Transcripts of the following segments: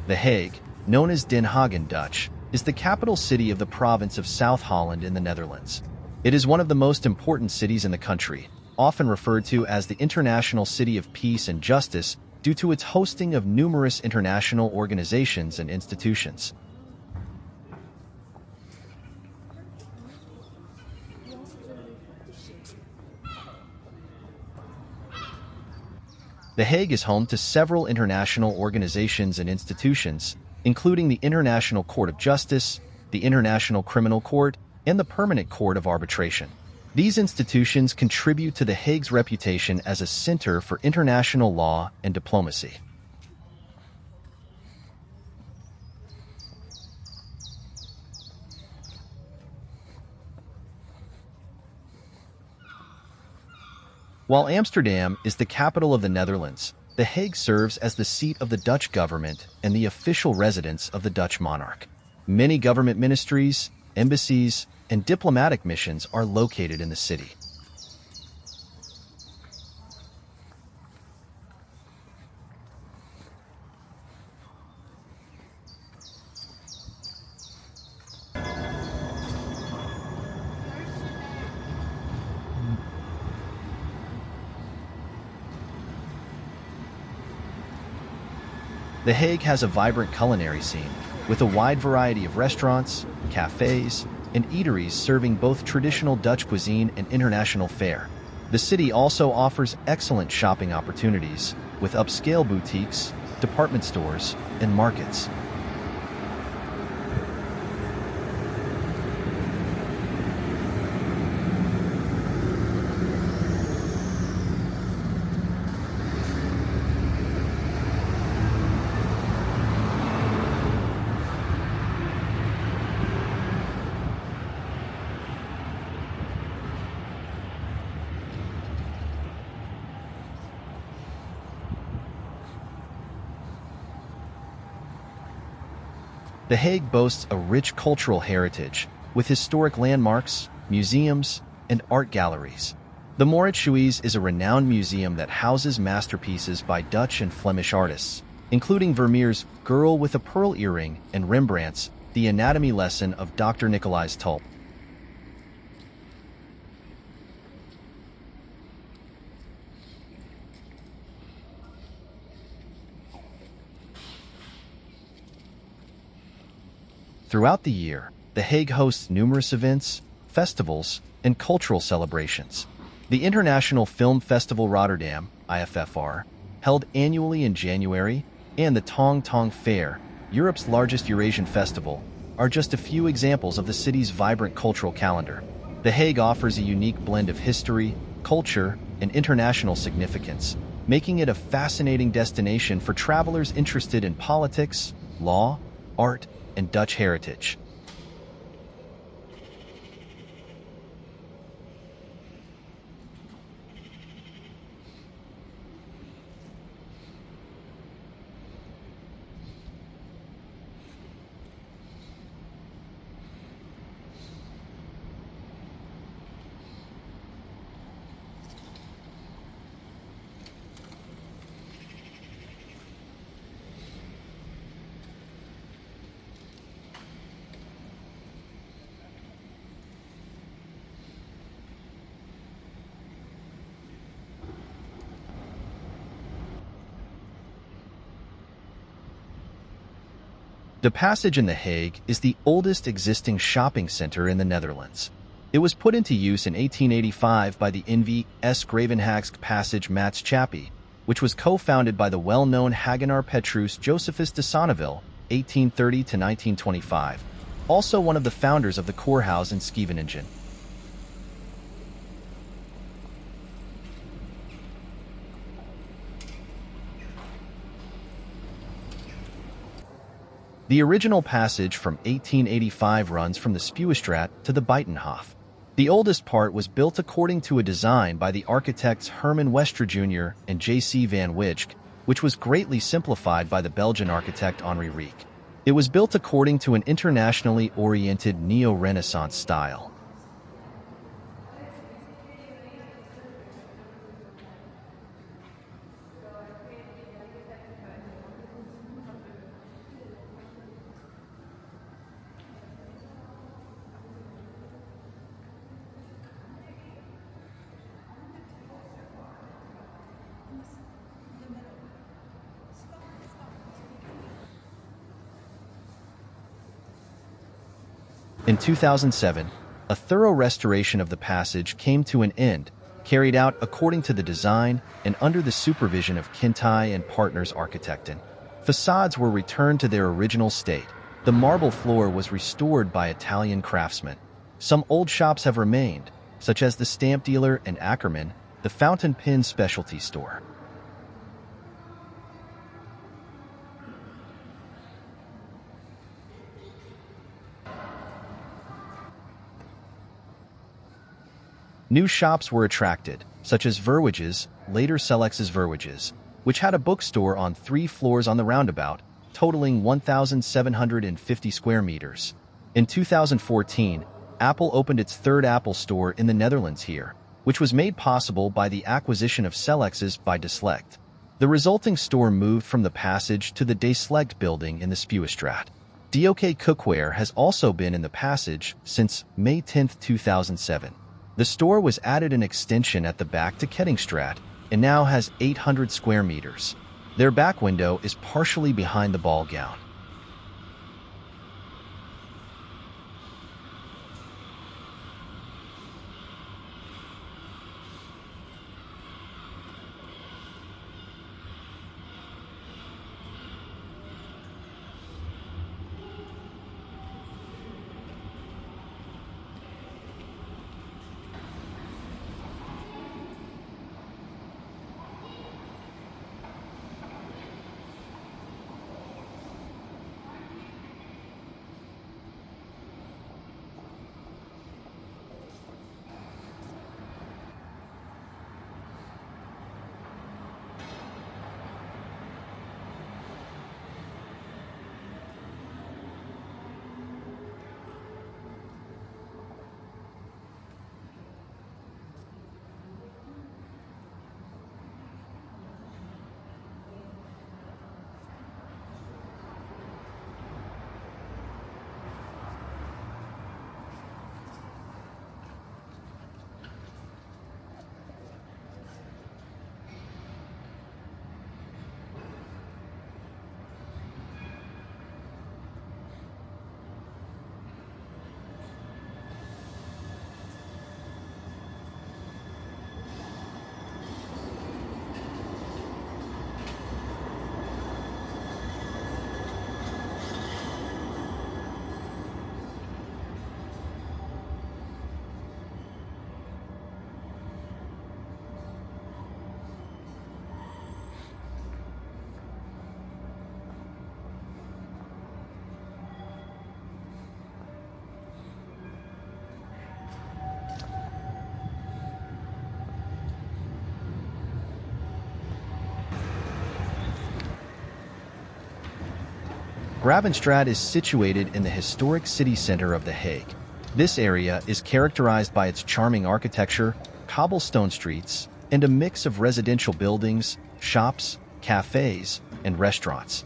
The Hague, known as Den Haag in Dutch, is the capital city of the province of South Holland in the Netherlands. It is one of the most important cities in the country, often referred to as the International City of Peace and Justice due to its hosting of numerous international organizations and institutions. The Hague is home to several international organizations and institutions, including the International Court of Justice, the International Criminal Court, and the Permanent Court of Arbitration. These institutions contribute to The Hague's reputation as a center for international law and diplomacy. While Amsterdam is the capital of the Netherlands, The Hague serves as the seat of the Dutch government and the official residence of the Dutch monarch. Many government ministries, embassies, and diplomatic missions are located in the city. The Hague has a vibrant culinary scene, with a wide variety of restaurants, cafes, and eateries serving both traditional Dutch cuisine and international fare. The city also offers excellent shopping opportunities, with upscale boutiques, department stores, and markets. The Hague boasts a rich cultural heritage, with historic landmarks, museums, and art galleries. The Mauritshuis is a renowned museum that houses masterpieces by Dutch and Flemish artists, including Vermeer's Girl with a Pearl Earring and Rembrandt's The Anatomy Lesson of Dr. Nicolaas Tulp. Throughout the year, The Hague hosts numerous events, festivals, and cultural celebrations. The International Film Festival Rotterdam, IFFR, held annually in January, and the Tong Tong Fair, Europe's largest Eurasian festival, are just a few examples of the city's vibrant cultural calendar. The Hague offers a unique blend of history, culture, and international significance, making it a fascinating destination for travelers interested in politics, law, art, and Dutch heritage. De Passage in The Hague is the oldest existing shopping center in the Netherlands. It was put into use in 1885 by the N.V.S. Gravenhagsk Passage Maatschappij, which was co-founded by the well-known Hagenaar Petrus Josephus de Sonneville, 1830 to 1925, also one of the founders of the Koerhuis in Scheveningen. The original passage from 1885 runs from the Spuestraat to the Binnenhof. The oldest part was built according to a design by the architects Herman Westra Jr. and J.C. van Wijck, which was greatly simplified by the Belgian architect Henri Rieck. It was built according to an internationally oriented neo-Renaissance style. In 2007, a thorough restoration of the passage came to an end, carried out according to the design and under the supervision of Kintai and Partners Architecten. Facades were returned to their original state. The marble floor was restored by Italian craftsmen. Some old shops have remained, such as the stamp dealer and Ackerman, the fountain pen specialty store. New shops were attracted, such as Verwijs, later Selex's Verwijs, which had a bookstore on 3 floors on the roundabout, totaling 1,750 square meters. In 2014, Apple opened its third Apple store in the Netherlands here, which was made possible by the acquisition of Selex's by De Slecht. The resulting store moved from the Passage to the De Slecht building in the Spuestraat. DOK Cookware has also been in the Passage since May 10, 2007. The store was added an extension at the back to Kettingstraat and now has 800 square meters. Their back window is partially behind the ball gown. Gravenstraat is situated in the historic city center of The Hague. This area is characterized by its charming architecture, cobblestone streets, and a mix of residential buildings, shops, cafes, and restaurants.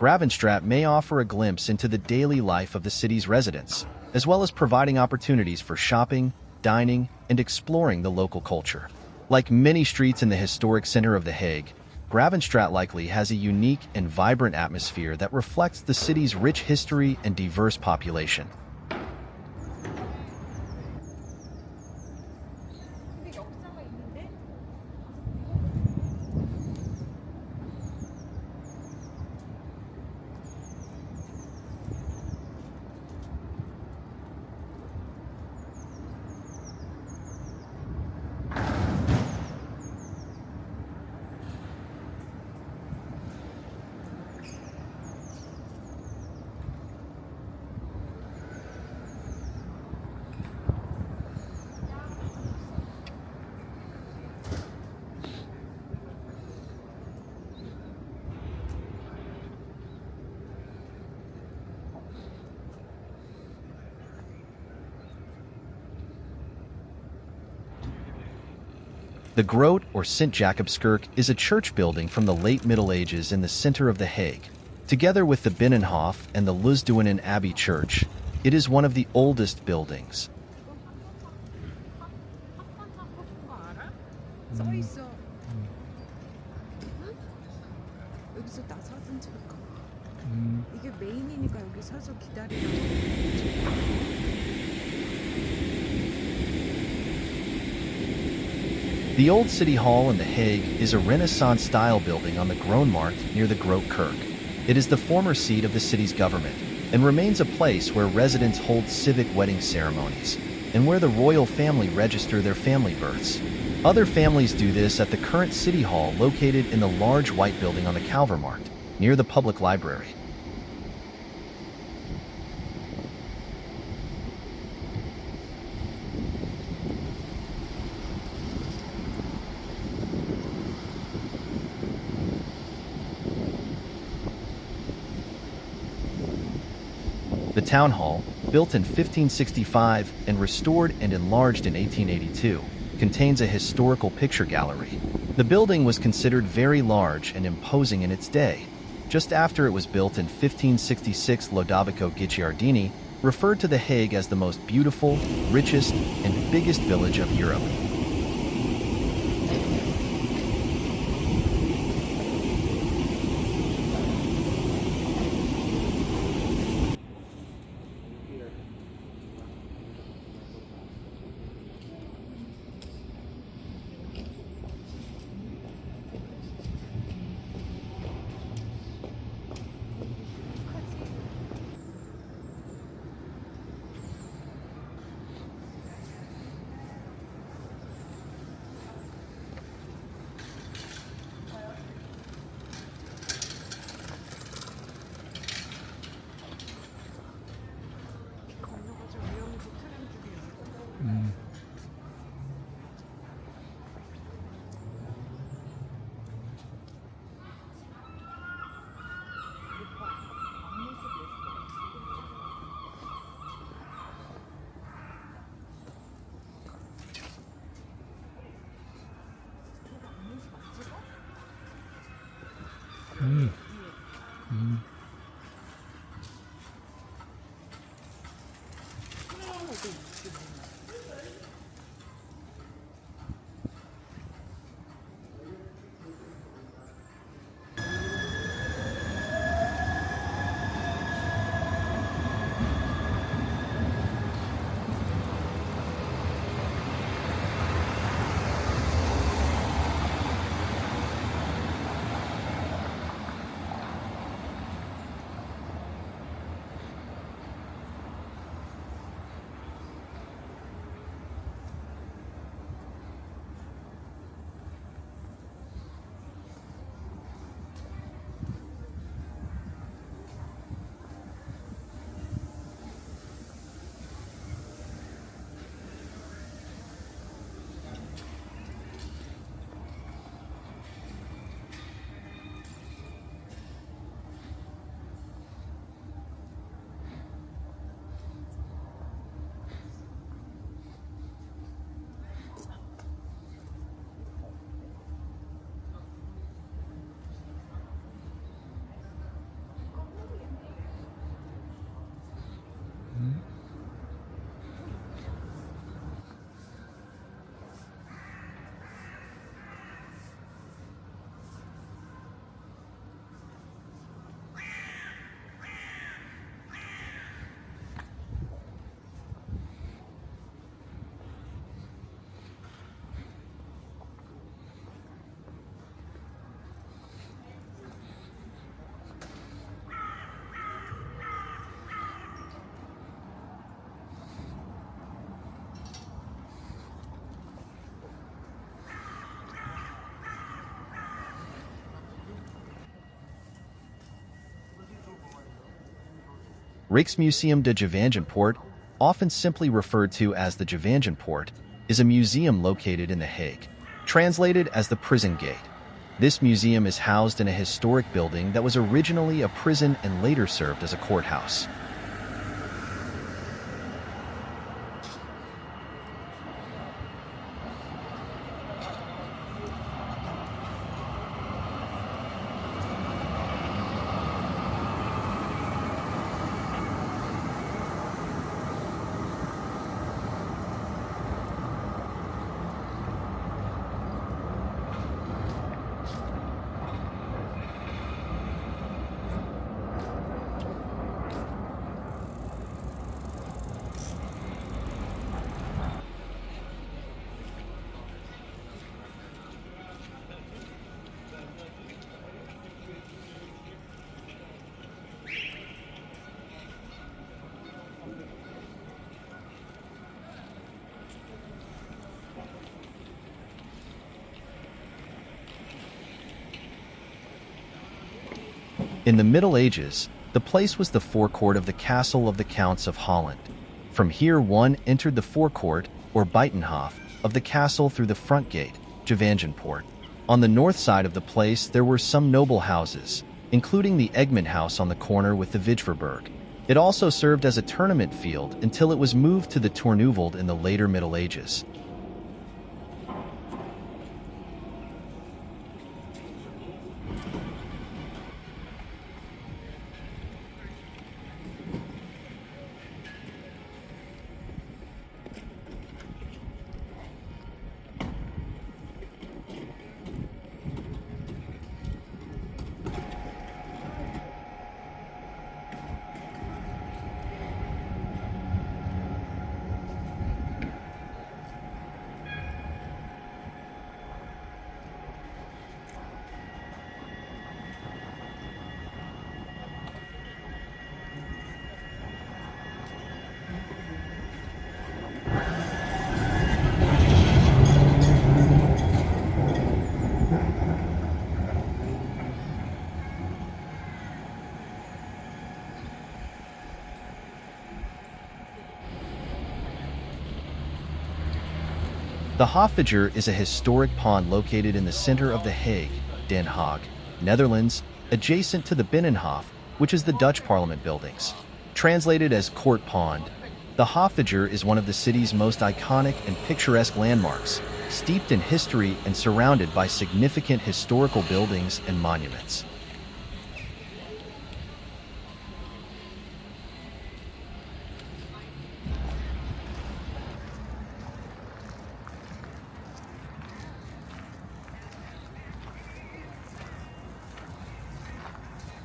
Gravenstraat may offer a glimpse into the daily life of the city's residents, as well as providing opportunities for shopping, dining, and exploring the local culture. Like many streets in the historic center of The Hague, Gravenstraat likely has a unique and vibrant atmosphere that reflects the city's rich history and diverse population. The Groot or St. Jacobskerk is a church building from the late Middle Ages in the center of The Hague. Together with the Binnenhof and the Leusdoenen Abbey Church, it is one of the oldest buildings. The Old City Hall in The Hague is a Renaissance-style building on the Groenmarkt near the Groot Kerk. It is the former seat of the city's government and remains a place where residents hold civic wedding ceremonies and where the royal family register their family births. Other families do this at the current City Hall located in the large white building on the Kalvermarkt, near the public library. The Town Hall, built in 1565 and restored and enlarged in 1882, contains a historical picture gallery. The building was considered very large and imposing in its day. Just after it was built in 1566, Lodovico Guicciardini referred to The Hague as the most beautiful, richest, and biggest village of Europe. Rijksmuseum de Gevangenpoort, often simply referred to as the Gevangenpoort, is a museum located in The Hague, translated as the prison gate. This museum is housed in a historic building that was originally a prison and later served as a courthouse. In the Middle Ages, the place was the forecourt of the castle of the Counts of Holland. From here one entered the forecourt, or Binnenhof, of the castle through the front gate, Gevangenpoort. On the north side of the place there were some noble houses, including the Egmont House on the corner with the Hofvijver. It also served as a tournament field until it was moved to the Tourneveld in the later Middle Ages. The Hofvijver is a historic pond located in the center of the Hague, Den Haag, Netherlands, adjacent to the Binnenhof, which is the Dutch Parliament buildings. Translated as Court Pond, the Hofvijver is one of the city's most iconic and picturesque landmarks, steeped in history and surrounded by significant historical buildings and monuments.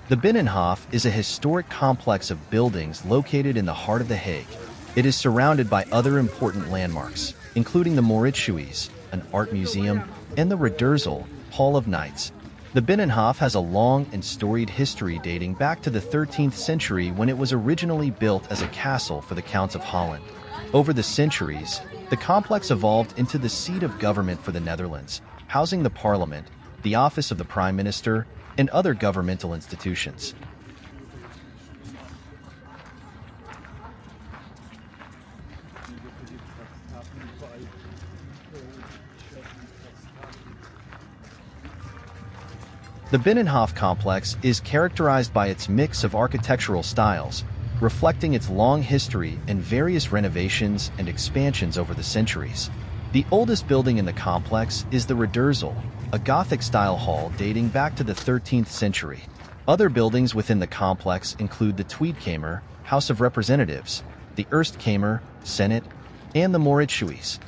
The Binnenhof is a historic complex of buildings located in the heart of The Hague. It is surrounded by other important landmarks, including the Mauritshuis, an art museum, and the Riddersal, Hall of Knights. The Binnenhof has a long and storied history dating back to the 13th century when it was originally built as a castle for the Counts of Holland. Over the centuries, the complex evolved into the seat of government for the Netherlands, housing the Parliament, the office of the Prime Minister, and other governmental institutions. The Binnenhof complex is characterized by its mix of architectural styles, reflecting its long history and various renovations and expansions over the centuries. The oldest building in the complex is the Riddersal, a Gothic-style hall dating back to the 13th century. Other buildings within the complex include the Tweedkamer, House of Representatives, the Eerstkamer, Senate, and the Mauritshuis.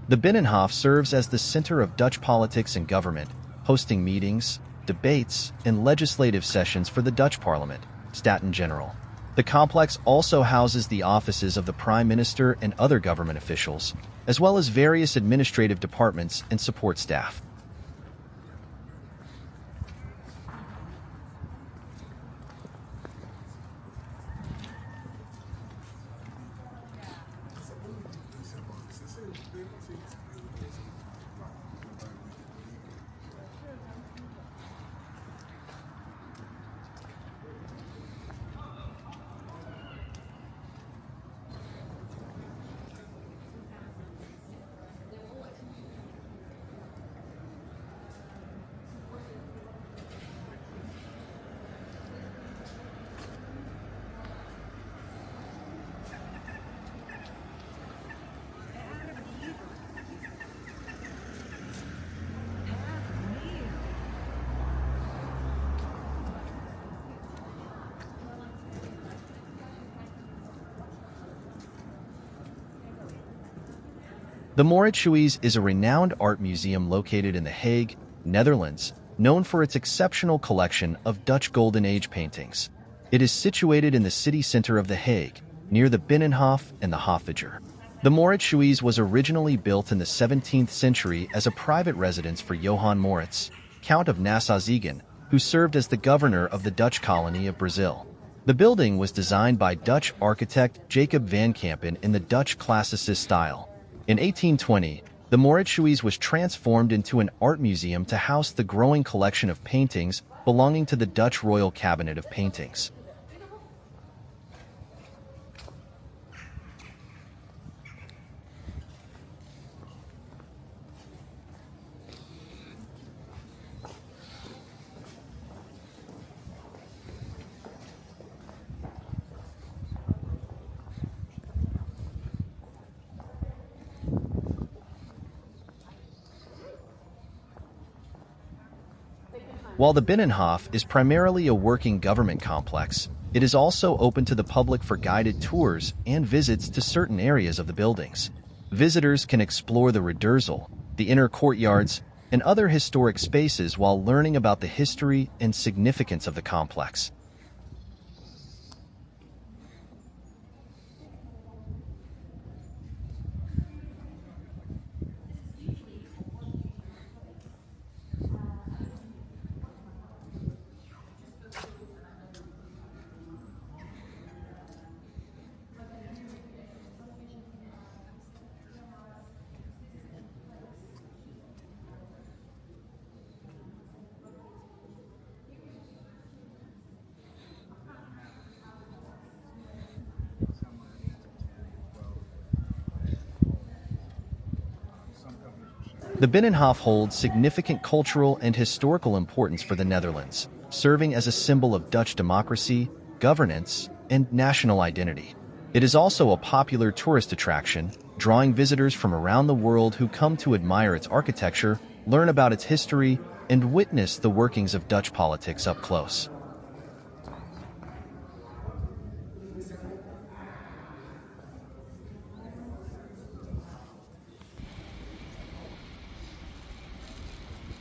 The Binnenhof serves as the center of Dutch politics and government, hosting meetings, debates, and legislative sessions for the Dutch Parliament, Staten-Generaal. The complex also houses the offices of the Prime Minister and other government officials, as well as various administrative departments and support staff. The Mauritshuis is a renowned art museum located in The Hague, Netherlands, known for its exceptional collection of Dutch Golden Age paintings. It is situated in the city center of The Hague, near the Binnenhof and the Hofvijver. The Mauritshuis was originally built in the 17th century as a private residence for Johann Moritz, Count of Nassau-Siegen, who served as the governor of the Dutch colony of Brazil. The building was designed by Dutch architect Jacob van Campen in the Dutch classicist style. In 1820, the Mauritshuis was transformed into an art museum to house the growing collection of paintings belonging to the Dutch Royal Cabinet of Paintings. While the Binnenhof is primarily a working government complex, it is also open to the public for guided tours and visits to certain areas of the buildings. Visitors can explore the Riddersal, the inner courtyards, and other historic spaces while learning about the history and significance of the complex. The Binnenhof holds significant cultural and historical importance for the Netherlands, serving as a symbol of Dutch democracy, governance, and national identity. It is also a popular tourist attraction, drawing visitors from around the world who come to admire its architecture, learn about its history, and witness the workings of Dutch politics up close.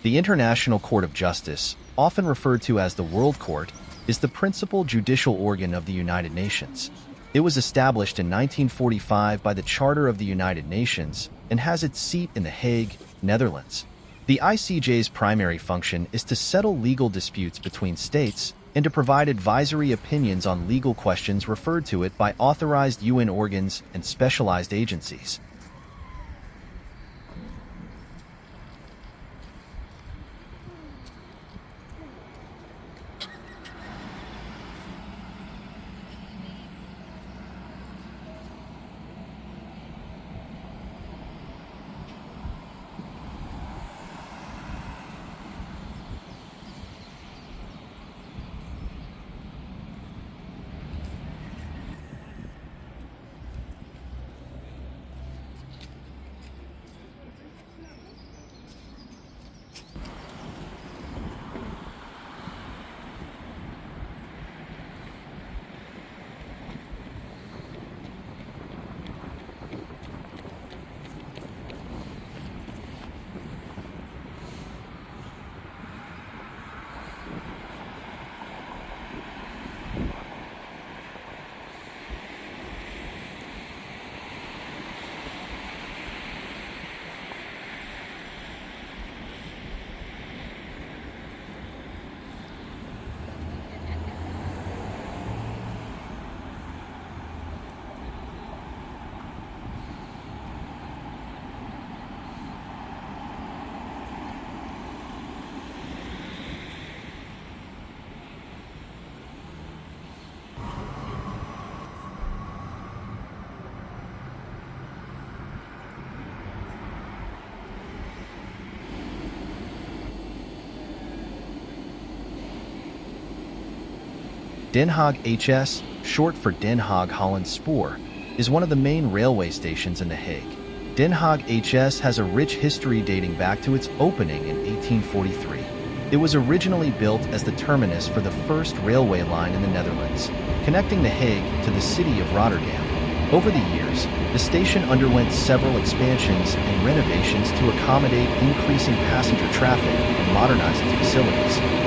The International Court of Justice, often referred to as the World Court, is the principal judicial organ of the United Nations. It was established in 1945 by the Charter of the United Nations and has its seat in The Hague, Netherlands. The ICJ's primary function is to settle legal disputes between states and to provide advisory opinions on legal questions referred to it by authorized UN organs and specialized agencies. Den Haag HS, short for Den Haag Holland Spoor, is one of the main railway stations in The Hague. Den Haag HS has a rich history dating back to its opening in 1843. It was originally built as the terminus for the first railway line in the Netherlands, connecting The Hague to the city of Rotterdam. Over the years, the station underwent several expansions and renovations to accommodate increasing passenger traffic and modernize its facilities.